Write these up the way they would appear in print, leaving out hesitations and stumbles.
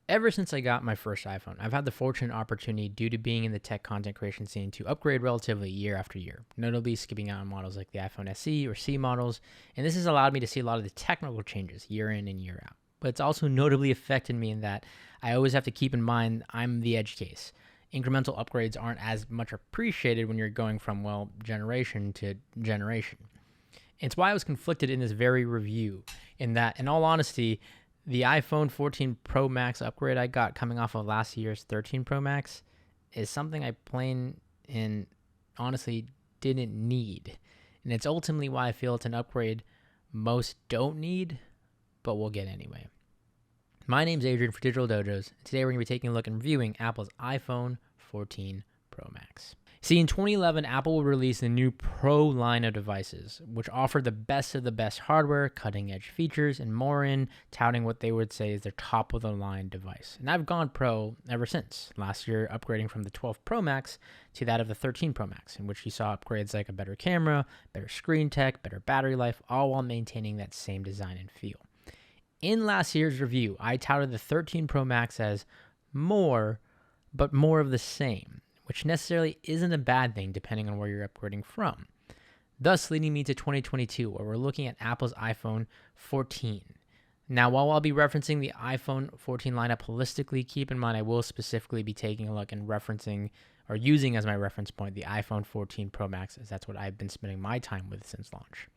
Ever since I got my first iPhone, I've had the fortunate opportunity, due to being in the tech content creation scene, to upgrade relatively year after year, notably skipping out on models like the iPhone SE or C models, and this has allowed me to see a lot of the technical changes year in and year out. But it's also notably affected me in that I always have to keep in mind I'm the edge case. Incremental upgrades aren't as much appreciated when you're going from, well, generation to generation. It's why I was conflicted in this very review, in that, in all honesty, the iPhone 14 Pro Max upgrade I got coming off of last year's 13 Pro Max is something I plain and honestly didn't need. And it's ultimately why I feel it's an upgrade most don't need, but we'll get anyway. My name's Adrian for Digital Dojos, and today we're going to be taking a look and reviewing Apple's iPhone 14 Pro Max. See, in 2011, Apple would release the new Pro line of devices, which offered the best of the best hardware, cutting-edge features, and more in touting what they would say is their top-of-the-line device. And I've gone Pro ever since, last year upgrading from the 12 Pro Max to that of the 13 Pro Max, in which you saw upgrades like a better camera, better screen tech, better battery life, all while maintaining that same design and feel. In last year's review, I touted the 13 Pro Max as more, but more of the same, which necessarily isn't a bad thing depending on where you're upgrading from. Thus, leading me to 2022, where we're looking at Apple's iPhone 14. Now, while I'll be referencing the iPhone 14 lineup holistically, keep in mind I will specifically be taking a look and referencing or using as my reference point the iPhone 14 Pro Max, as that's what I've been spending my time with since launch.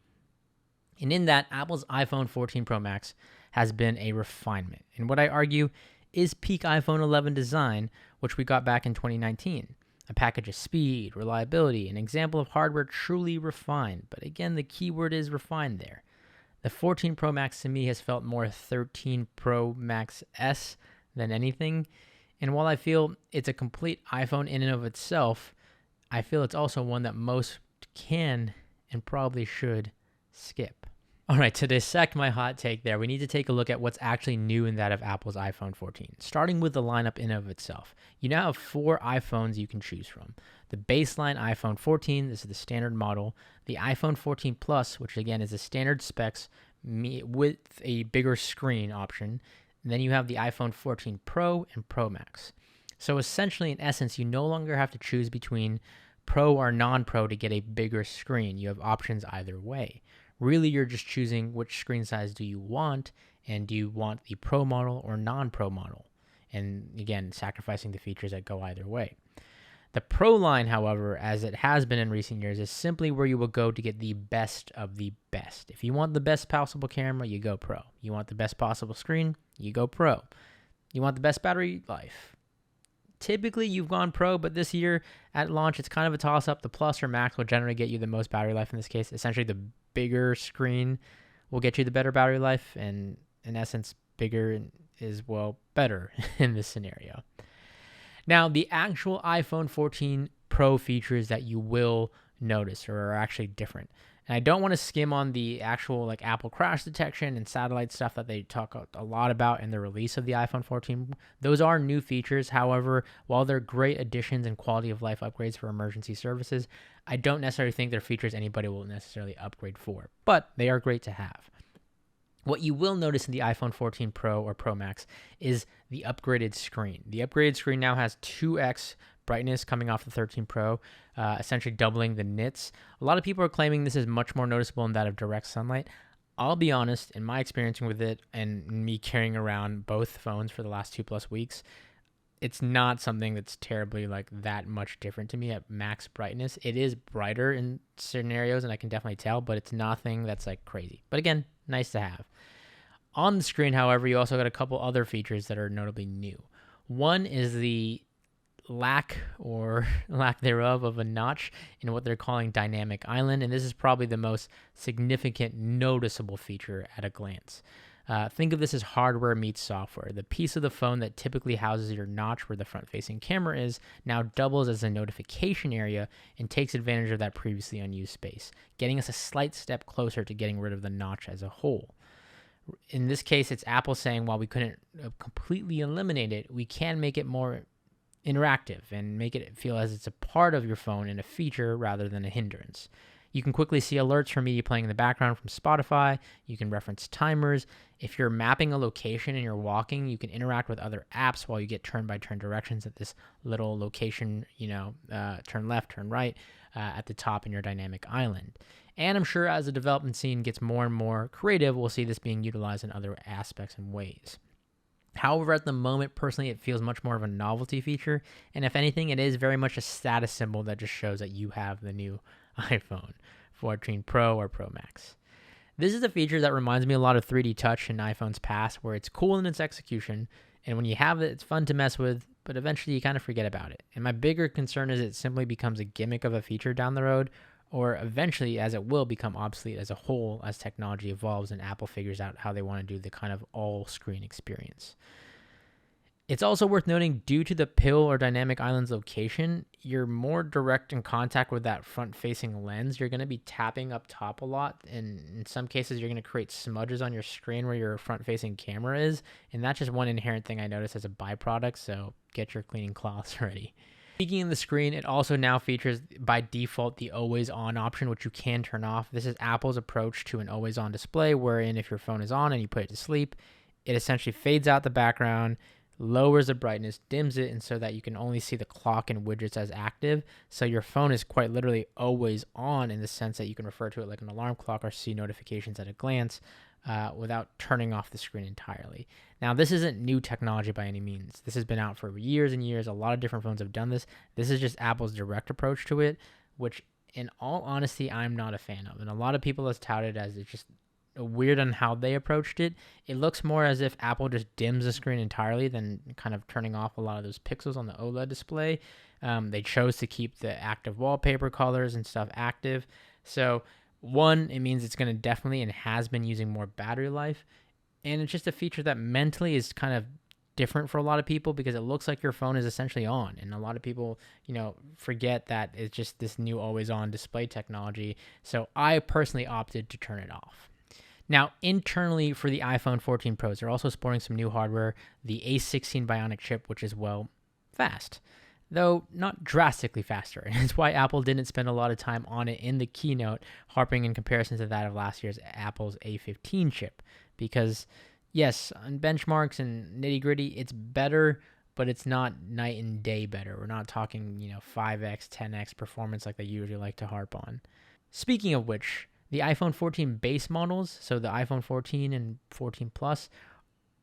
And in that, Apple's iPhone 14 Pro Max has been a refinement, and what I argue is peak iPhone 11 design, which we got back in 2019. A package of speed, reliability, an example of hardware truly refined. But again, the key word is refined there. The 14 Pro Max to me has felt more 13 Pro Max S than anything. And while I feel it's a complete iPhone in and of itself, I feel it's also one that most can and probably should skip. All right, to dissect my hot take there, we need to take a look at what's actually new in that of Apple's iPhone 14. Starting with the lineup in and of itself. You now have 4 iPhones you can choose from. The baseline iPhone 14, this is the standard model. The iPhone 14 Plus, which again is the standard specs with a bigger screen option. And then you have the iPhone 14 Pro and Pro Max. So essentially, in essence, you no longer have to choose between Pro or non-Pro to get a bigger screen. You have options either way. Really, you're just choosing which screen size do you want, and do you want the Pro model or non-Pro model? And again, sacrificing the features that go either way. The Pro line, however, as it has been in recent years, is simply where you will go to get the best of the best. If you want the best possible camera, you go Pro. You want the best possible screen, you go Pro. You want the best battery life. Typically, you've gone Pro, but this year at launch, it's kind of a toss-up. The Plus or Max will generally get you the most battery life in this case. Essentially, the bigger screen will get you the better battery life, and in essence, bigger is, well, better in this scenario. Now, the actual iPhone 14 Pro features that you will notice are actually different. And I don't want to skim on the actual like Apple crash detection and satellite stuff that they talk a lot about in the release of the iPhone 14. Those are new features. However, while they're great additions and quality of life upgrades for emergency services, I don't necessarily think they're features anybody will necessarily upgrade for, but they are great to have. What you will notice in the iPhone 14 Pro or Pro Max is the upgraded screen. The upgraded screen now has 2x brightness coming off the 13 Pro, essentially doubling the nits. A lot of people are claiming this is much more noticeable in that of direct sunlight. I'll be honest, in my experience with it and me carrying around both phones for the last 2+ weeks, it's not something that's terribly like that much different to me at max brightness. It is brighter in scenarios, and I can definitely tell, but it's nothing that's like crazy. But again, nice to have. On the screen, however, you also got a couple other features that are notably new. One is the lack or lack thereof of a notch in what they're calling dynamic island, and this is probably the most significant noticeable feature at a glance. Think of this as hardware meets software. The piece of the phone that typically houses your notch where the front-facing camera is now doubles as a notification area and takes advantage of that previously unused space, getting us a slight step closer to getting rid of the notch as a whole. In this case, it's Apple saying while we couldn't completely eliminate it, we can make it more interactive and make it feel as it's a part of your phone and a feature rather than a hindrance. You can quickly see alerts for media playing in the background from Spotify. You can reference timers. If you're mapping a location and you're walking, you can interact with other apps while you get turn-by-turn directions at this little location, turn left, turn right, at the top in your dynamic island. And I'm sure as the development scene gets more and more creative, we'll see this being utilized in other aspects and ways. However, at the moment, personally, it feels much more of a novelty feature. And if anything, it is very much a status symbol that just shows that you have the new iPhone 14 Pro or Pro Max. This is a feature that reminds me a lot of 3D Touch in iPhone's past, where it's cool in its execution. And when you have it, it's fun to mess with, but eventually you kind of forget about it. And my bigger concern is it simply becomes a gimmick of a feature down the road, or eventually, as it will, become obsolete as a whole as technology evolves and Apple figures out how they want to do the kind of all-screen experience. It's also worth noting, due to the pill or dynamic island's location, you're more direct in contact with that front-facing lens. You're going to be tapping up top a lot, and in some cases, you're going to create smudges on your screen where your front-facing camera is, and that's just one inherent thing I noticed as a byproduct, so get your cleaning cloths ready. Speaking of the screen, it also now features by default the always on option, which you can turn off. This is Apple's approach to an always on display, wherein if your phone is on and you put it to sleep, it essentially fades out the background, lowers the brightness, dims it, and so that you can only see the clock and widgets as active. So your phone is quite literally always on in the sense that you can refer to it like an alarm clock or see notifications at a glance without turning off the screen entirely. Now, this isn't new technology by any means. This has been out for years and years. A lot of different phones have done this. This is just Apple's direct approach to it, which in all honesty, I'm not a fan of. And a lot of people have touted as it's just weird on how they approached it. It looks more as if Apple just dims the screen entirely than kind of turning off a lot of those pixels on the OLED display. They chose to keep the active wallpaper colors and stuff active. So one, it means it's going to definitely and has been using more battery life. And it's just a feature that mentally is kind of different for a lot of people because it looks like your phone is essentially on. And a lot of people, forget that it's just this new always on display technology. So I personally opted to turn it off. Now, internally for the iPhone 14 Pros, they're also sporting some new hardware, the A16 Bionic chip, which is, fast, though not drastically faster. And it's why Apple didn't spend a lot of time on it in the keynote, harping in comparison to that of last year's Apple's A15 chip. Because, yes, on benchmarks and nitty-gritty, it's better, but it's not night and day better. We're not talking, 5x, 10x performance like they usually like to harp on. Speaking of which, the iPhone 14 base models, so the iPhone 14 and 14 Plus,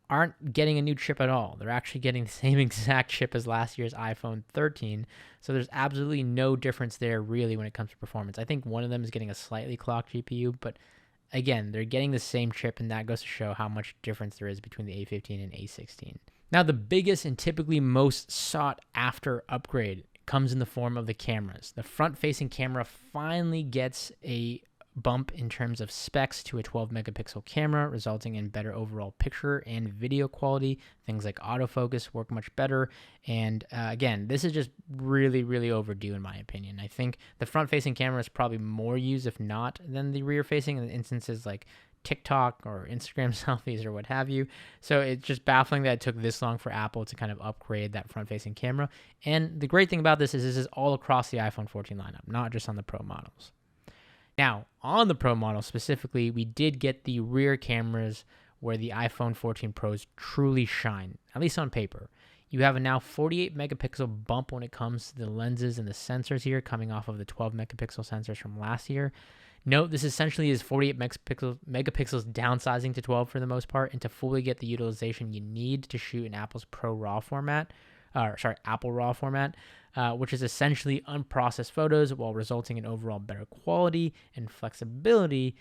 aren't getting a new chip at all. They're actually getting the same exact chip as last year's iPhone 13, so there's absolutely no difference there really when it comes to performance. I think one of them is getting a slightly clocked GPU, but again, they're getting the same chip, and that goes to show how much difference there is between the A15 and A16. Now, the biggest and typically most sought after upgrade comes in the form of the cameras. The front-facing camera finally gets a bump in terms of specs to a 12 megapixel camera, resulting in better overall picture and video quality. Things like autofocus work much better. And again, this is just really, really overdue in my opinion. I think the front-facing camera is probably more used, if not, than the rear-facing in instances like TikTok or Instagram selfies or what have you. So it's just baffling that it took this long for Apple to kind of upgrade that front-facing camera. And the great thing about this is all across the iPhone 14 lineup, not just on the Pro models. Now, on the Pro model specifically, we did get the rear cameras where the iPhone 14 Pros truly shine, at least on paper. You have a now 48 megapixel bump when it comes to the lenses and the sensors here, coming off of the 12 megapixel sensors from last year. Note, this essentially is 48 megapixels downsizing to 12 for the most part, and to fully get the utilization you need to shoot in Apple's Apple RAW format, which is essentially unprocessed photos while resulting in overall better quality and flexibility.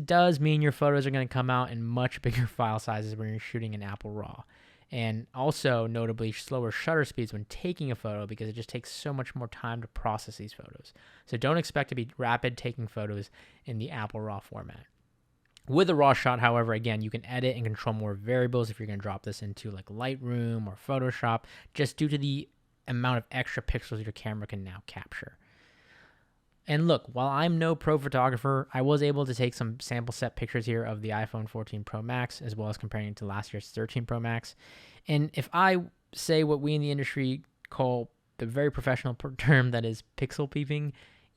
Does mean your photos are going to come out in much bigger file sizes when you're shooting in Apple RAW. And also, notably, slower shutter speeds when taking a photo because it just takes so much more time to process these photos. So don't expect to be rapid taking photos in the Apple RAW format. With a RAW shot, however, again, you can edit and control more variables if you're going to drop this into like Lightroom or Photoshop, just due to the amount of extra pixels your camera can now capture. And look, while I'm no pro photographer, I was able to take some sample set pictures here of the iPhone 14 Pro Max, as well as comparing it to last year's 13 Pro Max. And if I say what we in the industry call the very professional term that is pixel peeping,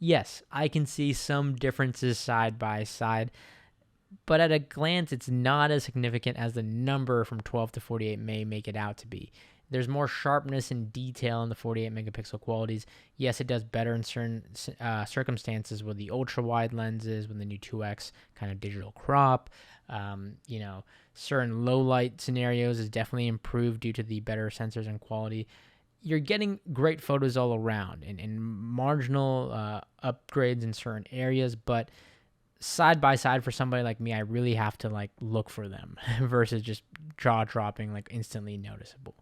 Yes, I can see some differences side by side, but at a glance, it's not as significant as the number from 12 to 48 may make it out to be. There's more sharpness and detail in the 48 megapixel qualities. Yes, it does better in certain circumstances with the ultra wide lenses, with the new 2x kind of digital crop. Certain low light scenarios is definitely improved due to the better sensors and quality. You're getting great photos all around and marginal upgrades in certain areas, but side by side for somebody like me, I really have to look for them versus just jaw dropping, instantly noticeable.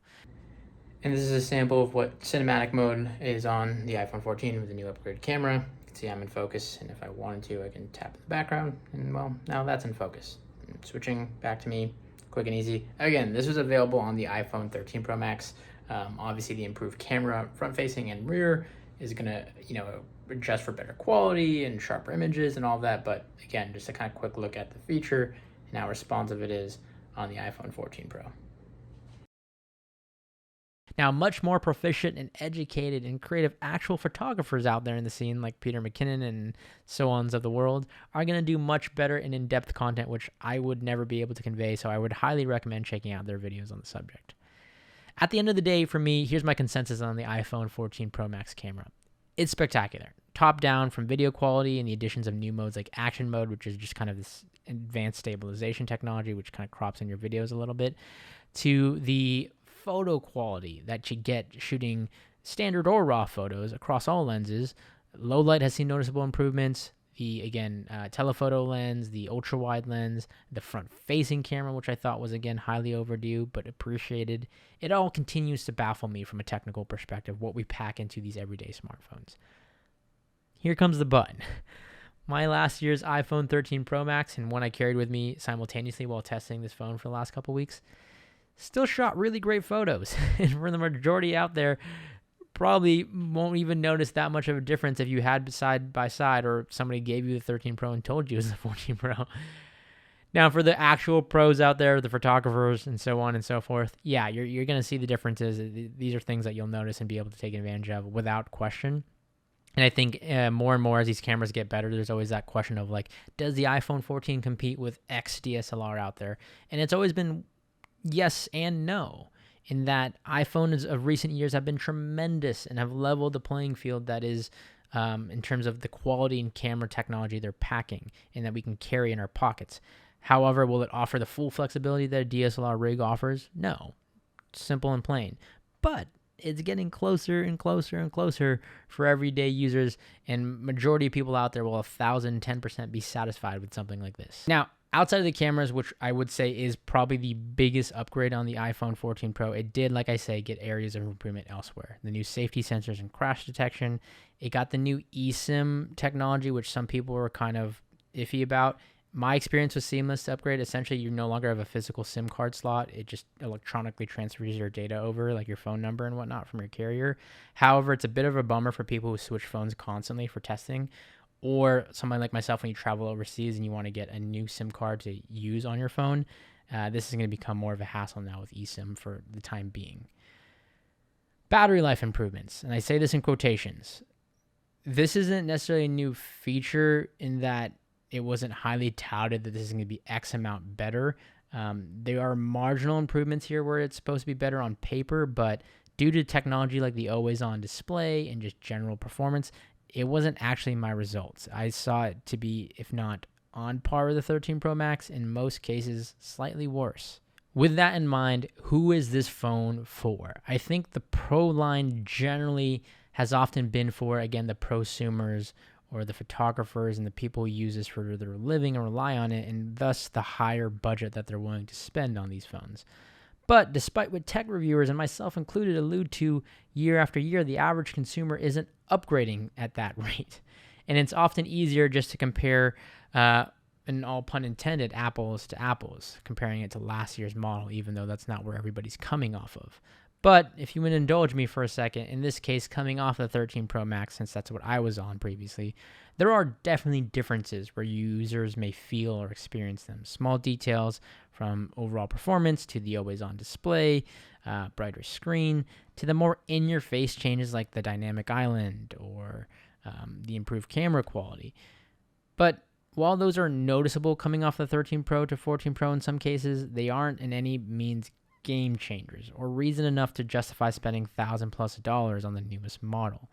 And this is a sample of what cinematic mode is on the iPhone 14 with the new upgraded camera. You can see I'm in focus, and if I wanted to, I can tap the background, and well, now that's in focus. And switching back to me, quick and easy. Again, this was available on the iPhone 13 Pro Max. Obviously, the improved camera, front-facing and rear, is gonna, adjust for better quality and sharper images and all that. But again, just a kind of quick look at the feature and how responsive it is on the iPhone 14 Pro. Now, much more proficient and educated and creative actual photographers out there in the scene, like Peter McKinnon and so ons of the world, are going to do much better and in-depth content, which I would never be able to convey, so I would highly recommend checking out their videos on the subject. At the end of the day, for me, here's my consensus on the iPhone 14 Pro Max camera. It's spectacular. Top down from video quality and the additions of new modes like action mode, which is just kind of this advanced stabilization technology, which kind of crops in your videos a little bit, to the photo quality that you get shooting standard or raw photos across all lenses. Low light has seen noticeable improvements. The, telephoto lens, the ultra wide lens, the front facing camera, which I thought was, again, highly overdue but appreciated. It all continues to baffle me from a technical perspective, what we pack into these everyday smartphones. Here comes the but. My last year's iPhone 13 Pro Max, and one I carried with me simultaneously while testing this phone for the last couple weeks, still shot really great photos. And for the majority out there, probably won't even notice that much of a difference if you had side by side or somebody gave you the 13 Pro and told you it was the 14 Pro. Now, for the actual pros out there, the photographers and so on and so forth, yeah, you're going to see the differences. These are things that you'll notice and be able to take advantage of without question. And I think more and more as these cameras get better, there's always that question of does the iPhone 14 compete with X DSLR out there? And it's always been yes and no, in that iPhones of recent years have been tremendous and have leveled the playing field that is in terms of the quality and camera technology they're packing and that we can carry in our pockets. However, will it offer the full flexibility that a DSLR rig offers? No. Simple and plain. But it's getting closer and closer and closer for everyday users, and majority of people out there will 1,010% be satisfied with something like this. Now, outside of the cameras, which I would say is probably the biggest upgrade on the iPhone 14 Pro, it did, like I say, get areas of improvement elsewhere. The new safety sensors and crash detection. It got the new eSIM technology, which some people were kind of iffy about. My experience with Seamless upgrade, essentially you no longer have a physical SIM card slot. It just electronically transfers your data over, like your phone number and whatnot, from your carrier. However, it's a bit of a bummer for people who switch phones constantly for testing, or somebody like myself when you travel overseas and you want to get a new SIM card to use on your phone. This is going to become more of a hassle now with eSIM for the time being. Battery life improvements, and I say this in quotations. This isn't necessarily a new feature in that it wasn't highly touted that this is going to be X amount better. There are marginal improvements here where it's supposed to be better on paper, but due to technology like the always-on display and just general performance, it wasn't actually my results. I saw it to be, if not on par with the 13 Pro Max, in most cases, slightly worse. With that in mind, who is this phone for? I think the Pro line generally has often been for, again, the prosumers or the photographers and the people who use this for their living and rely on it, and thus the higher budget that they're willing to spend on these phones. But despite what tech reviewers, and myself included, allude to year after year, the average consumer isn't upgrading at that rate. And it's often easier just to compare, and all pun intended, apples to apples, comparing it to last year's model, even though that's not where everybody's coming off of. But if you would indulge me for a second, in this case, coming off the 13 Pro Max, since that's what I was on previously, there are definitely differences where users may feel or experience them. Small details from overall performance to the always-on display, brighter screen, to the more in-your-face changes like the dynamic island or the improved camera quality. But while those are noticeable coming off the 13 Pro to 14 Pro in some cases, they aren't in any means game changers or reason enough to justify spending $1,000+ on the newest model.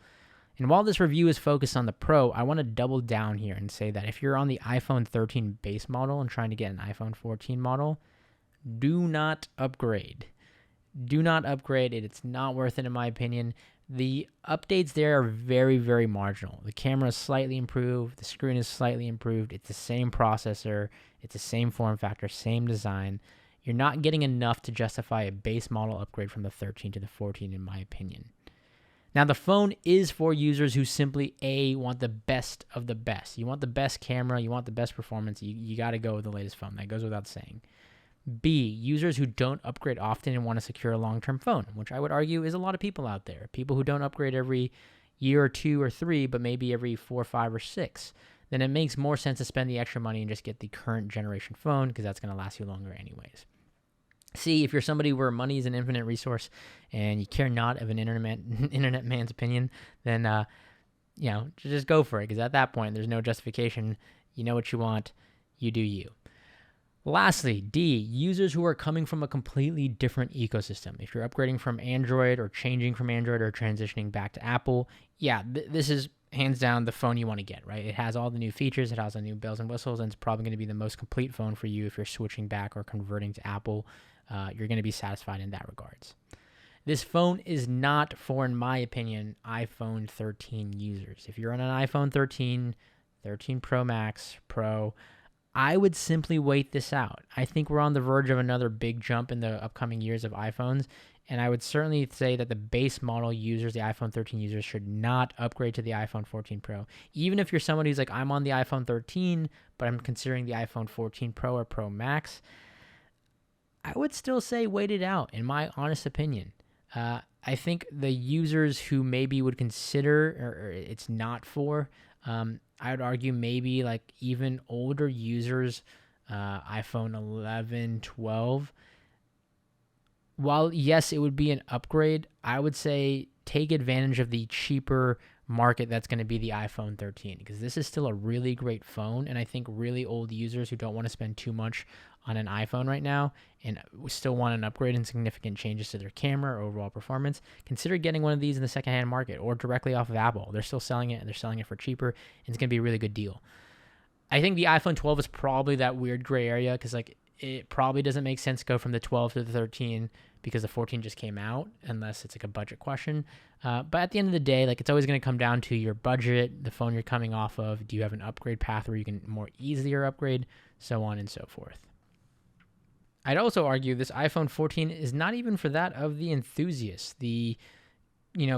And while this review is focused on the Pro, I want to double down here and say that if you're on the iPhone 13 base model and trying to get an iPhone 14 model, do not upgrade. Do not upgrade it. It's not worth it in my opinion. The updates there are very, very marginal. The camera is slightly improved. The screen is slightly improved. It's the same processor. It's the same form factor, same design. You're not getting enough to justify a base model upgrade from the 13 to the 14 in my opinion. Now, the phone is for users who simply, A, want the best of the best. You want the best camera. You want the best performance. You got to go with the latest phone. That goes without saying. B, users who don't upgrade often and want to secure a long-term phone, which I would argue is a lot of people out there. People who don't upgrade every year or 2 or 3, but maybe every 4, 5, or 6. Then it makes more sense to spend the extra money and just get the current generation phone because that's going to last you longer anyways. C, if you're somebody where money is an infinite resource and you care not of an internet man's opinion, then just go for it because at that point there's no justification. You know what you want. You do you. Lastly, D, users who are coming from a completely different ecosystem. If you're upgrading from Android or changing from Android or transitioning back to Apple, this is hands down the phone you want to get, right? It has all the new features, it has the new bells and whistles, and it's probably going to be the most complete phone for you if you're switching back or converting to Apple. You're going to be satisfied in that regards. This phone is not for, in my opinion, iPhone 13 users. If you're on an iPhone 13, 13 Pro Max, Pro, I would simply wait this out. I think we're on the verge of another big jump in the upcoming years of iPhones, and I would certainly say that the base model users, the iPhone 13 users, should not upgrade to the iPhone 14 Pro. Even if you're somebody who's like, I'm on the iPhone 13, but I'm considering the iPhone 14 Pro or Pro Max, I would still say wait it out, in my honest opinion. I think the users who maybe would consider, or it's not for, I would argue maybe like even older users, iPhone 11, 12. While yes, it would be an upgrade, I would say take advantage of the cheaper market that's going to be the iPhone 13 because this is still a really great phone, and I think really old users who don't want to spend too much on an iPhone right now and still want an upgrade and significant changes to their camera or overall performance, consider getting one of these in the secondhand market or directly off of Apple. They're still selling it, and they're selling it for cheaper, and it's going to be a really good deal. I think the iPhone 12 is probably that weird gray area because it probably doesn't make sense to go from the 12 to the 13 because the 14 just came out, unless it's like a budget question. But at the end of the day, it's always going to come down to your budget, the phone you're coming off of. Do you have an upgrade path where you can more easier upgrade, so on and so forth. I'd also argue this iPhone 14 is not even for that of the enthusiasts, the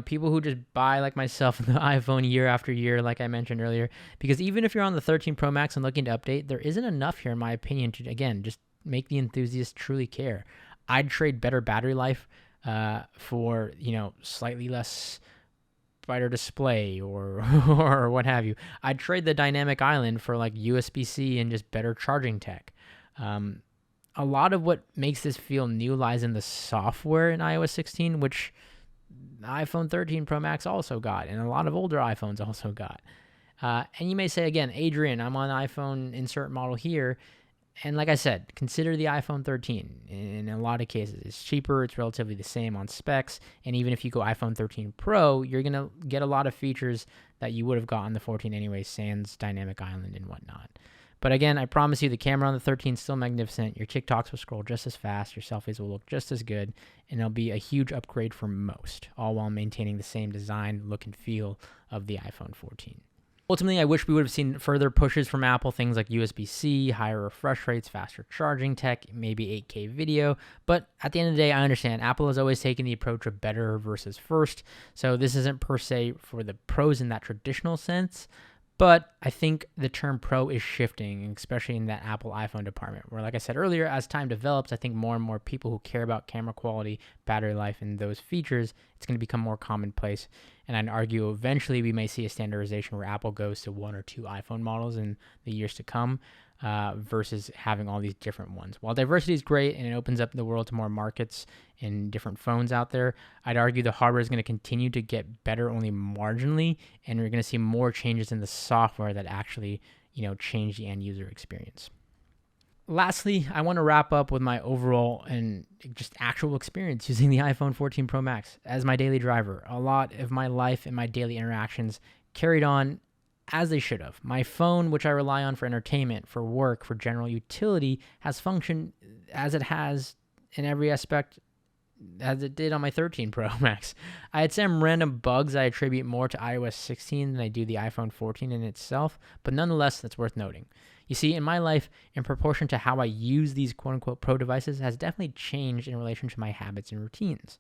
people who just buy like myself the iPhone year after year, like I mentioned earlier, because even if you're on the 13 Pro Max and looking to update, there isn't enough here, in my opinion, to, again, just make the enthusiast truly care. I'd trade better battery life for, slightly less brighter display or or what have you. I'd trade the dynamic island for like USB-C and just better charging tech. A lot of what makes this feel new lies in the software in iOS 16, which the iPhone 13 Pro Max also got, and a lot of older iPhones also got. And you may say, again, Adrian, I'm on iPhone insert model here. And like I said, consider the iPhone 13. In a lot of cases, it's cheaper. It's relatively the same on specs. And even if you go iPhone 13 Pro, you're going to get a lot of features that you would have got on the 14 anyway, sans dynamic island and whatnot. But again, I promise you the camera on the 13 is still magnificent. Your TikToks will scroll just as fast. Your selfies will look just as good. And it'll be a huge upgrade for most, all while maintaining the same design, look, and feel of the iPhone 14. Ultimately, I wish we would have seen further pushes from Apple, things like USB-C, higher refresh rates, faster charging tech, maybe 8K video. But at the end of the day, I understand Apple has always taken the approach of better versus first. So this isn't per se for the pros in that traditional sense. But I think the term pro is shifting, especially in that Apple iPhone department, where, like I said earlier, as time develops, I think more and more people who care about camera quality, battery life, and those features, it's going to become more commonplace. And I'd argue eventually we may see a standardization where Apple goes to 1 or 2 iPhone models in the years to come. versus having all these different ones. While diversity is great and it opens up the world to more markets and different phones out there, I'd argue the hardware is going to continue to get better only marginally, and we're going to see more changes in the software that actually, change the end user experience. Lastly, I want to wrap up with my overall and just actual experience using the iPhone 14 Pro Max as my daily driver. A lot of my life and my daily interactions carried on as they should have. My phone, which I rely on for entertainment, for work, for general utility, has functioned as it has in every aspect as it did on my 13 Pro Max. I had some random bugs I attribute more to iOS 16 than I do the iPhone 14 in itself, but nonetheless, that's worth noting. You see, in my life, in proportion to how I use these quote-unquote pro devices has definitely changed in relation to my habits and routines.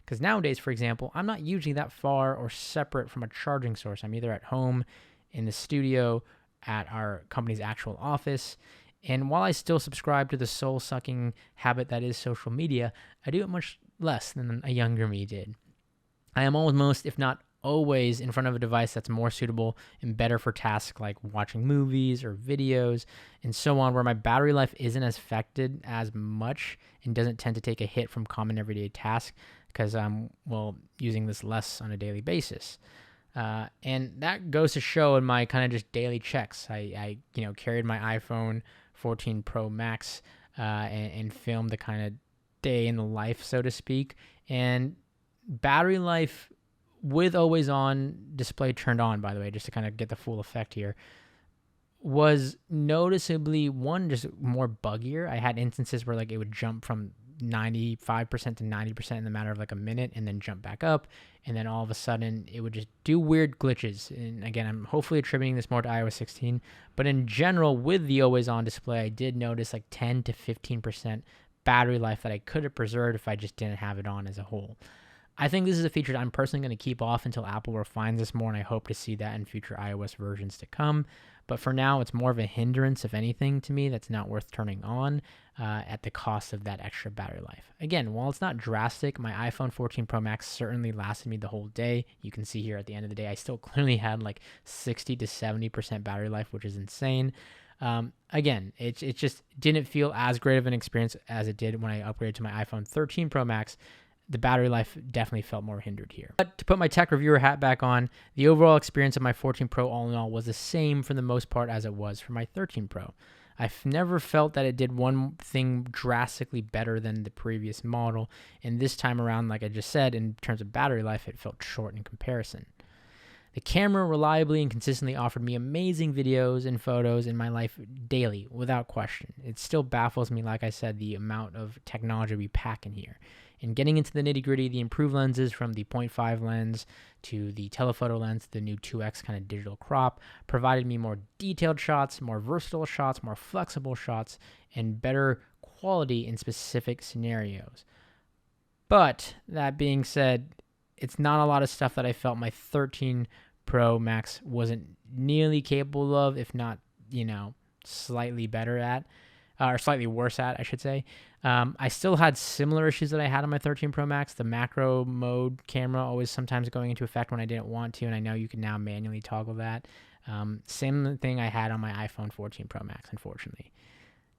Because nowadays, for example, I'm not usually that far or separate from a charging source. I'm either at home, in the studio, at our company's actual office. And while I still subscribe to the soul-sucking habit that is social media, I do it much less than a younger me did. I am almost, if not always, in front of a device that's more suitable and better for tasks like watching movies or videos and so on, where my battery life isn't as affected as much and doesn't tend to take a hit from common everyday tasks because I'm, using this less on a daily basis. And that goes to show in my kind of just daily checks. I carried my iPhone 14 Pro Max and filmed the kind of day in the life, so to speak. And battery life with always on display turned on, by the way, just to kind of get the full effect here, was noticeably, just more buggier. I had instances where it would jump from 95% to 90% in the matter of a minute and then jump back up. And then all of a sudden it would just do weird glitches. And again, I'm hopefully attributing this more to iOS 16, but in general with the always on display, I did notice 10 to 15% battery life that I could have preserved if I just didn't have it on as a whole. I think this is a feature that I'm personally going to keep off until Apple refines this more, and I hope to see that in future iOS versions to come. But for now, it's more of a hindrance, if anything, to me that's not worth turning on at the cost of that extra battery life. Again, while it's not drastic, my iPhone 14 Pro Max certainly lasted me the whole day. You can see here at the end of the day, I still clearly had 60 to 70% battery life, which is insane. Again, it just didn't feel as great of an experience as it did when I upgraded to my iPhone 13 Pro Max. The battery life definitely felt more hindered here. But to put my tech reviewer hat back on, the overall experience of my 14 Pro all in all was the same for the most part as it was for my 13 Pro. I've never felt that it did one thing drastically better than the previous model, and this time around, like I just said, in terms of battery life, it felt short in comparison. The camera reliably and consistently offered me amazing videos and photos in my life daily, without question. It still baffles me, like I said, the amount of technology we pack in here. And getting into the nitty-gritty, the improved lenses from the 0.5 lens to the telephoto lens, the new 2x kind of digital crop, provided me more detailed shots, more versatile shots, more flexible shots, and better quality in specific scenarios. But that being said, it's not a lot of stuff that I felt my 13 Pro Max wasn't nearly capable of, if not, slightly better at, or slightly worse at, I should say. I still had similar issues that I had on my 13 Pro Max. The macro mode camera always sometimes going into effect when I didn't want to, and I know you can now manually toggle that. Same thing I had on my iPhone 14 Pro Max, unfortunately.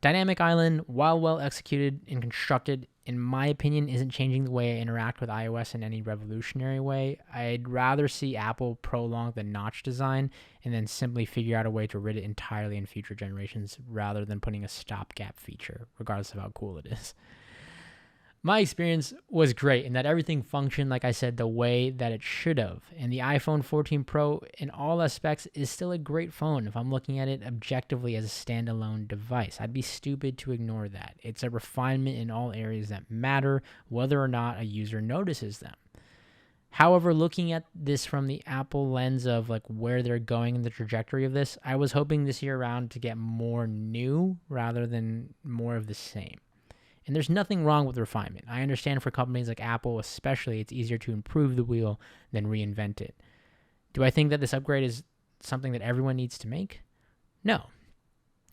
Dynamic Island, while well executed and constructed, in my opinion, isn't changing the way I interact with iOS in any revolutionary way. I'd rather see Apple prolong the notch design and then simply figure out a way to rid it entirely in future generations rather than putting a stopgap feature, regardless of how cool it is. My experience was great in that everything functioned, like I said, the way that it should have. And the iPhone 14 Pro, in all aspects, is still a great phone if I'm looking at it objectively as a standalone device. I'd be stupid to ignore that. It's a refinement in all areas that matter, whether or not a user notices them. However, looking at this from the Apple lens of where they're going in the trajectory of this, I was hoping this year around to get more new rather than more of the same. And there's nothing wrong with refinement. I understand for companies like Apple especially, it's easier to improve the wheel than reinvent it. Do I think that this upgrade is something that everyone needs to make? No.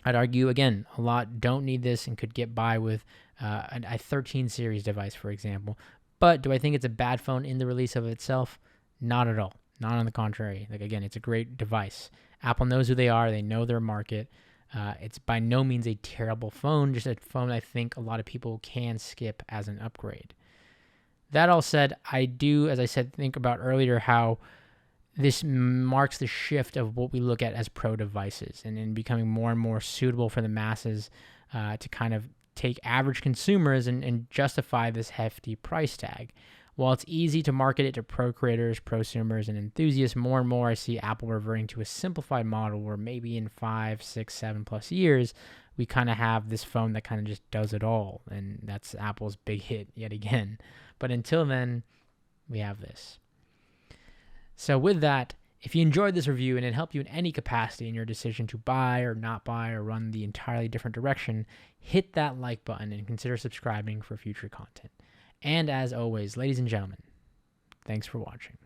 I'd argue, again, a lot don't need this and could get by with a 13 series device, for example. But do I think it's a bad phone in the release of itself? Not at all. Not on the contrary. Again, it's a great device. Apple knows who they are. They know their market. It's by no means a terrible phone, just a phone I think a lot of people can skip as an upgrade. That all said, I do, as I said, think about earlier how this marks the shift of what we look at as pro devices and in becoming more and more suitable for the masses to kind of take average consumers and justify this hefty price tag. While it's easy to market it to pro creators, prosumers, and enthusiasts, more and more I see Apple reverting to a simplified model where maybe in 5, 6, 7+ years, we kind of have this phone that kind of just does it all. And that's Apple's big hit yet again. But until then, we have this. So with that, if you enjoyed this review and it helped you in any capacity in your decision to buy or not buy or run the entirely different direction, hit that like button and consider subscribing for future content. And as always, ladies and gentlemen, thanks for watching.